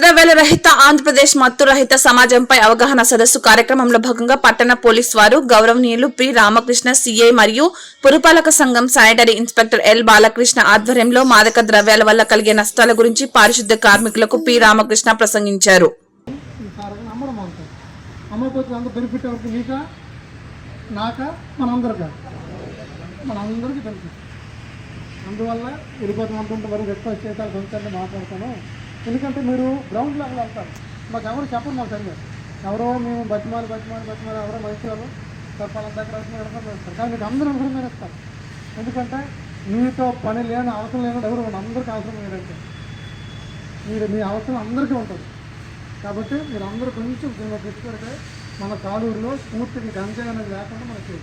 ద్రవ్యాల రహిత ఆంధ్రప్రదేశ్ మత్తు రహిత సమాజంపై అవగాహన సదస్సు కార్యక్రమంలో భాగంగా పట్టణ పోలీస్ వారు గౌరవనీయులు పి రామకృష్ణ సిఐ మరియు పురపాలక సంఘం శానిటరీ ఇన్స్పెక్టర్ ఎల్ బాలకృష్ణ ఆధ్వర్యంలో మాదక ద్రవ్యాల వల్ల కలిగే నష్టాల గురించి పారిశుద్ధ్య కార్మికులకు పి రామకృష్ణ ప్రసంగించారు. అందువల్ల వెళ్ళిపోతాం అనుకుంటే వరకు రిక్వెస్ట్ చేయాలి కొంచెం మాట్లాడతాను. ఎందుకంటే మీరు గ్రౌండ్ లెవెల్ వెళ్తారు, మాకు ఎవరు చెప్పరు, మాకు తెలియదు. ఎవరో మేము బతిమాలి ఎవరో మనుషులు చెప్పాలని దగ్గర వెళ్తారు. కానీ మీకు అందరూ అవసరం మీరు ఇస్తారు. ఎందుకంటే మీతో పని లేని అవసరం లేని ఎవరు అందరికీ అవసరం లేదంటే మీ అవసరం అందరికీ ఉంటుంది. కాబట్టి మీరు అందరూ కొంచెం తెచ్చుకుంటే మన కాలూరులో పూర్తిగా గంజాయి అనేది లేకుండా మనకి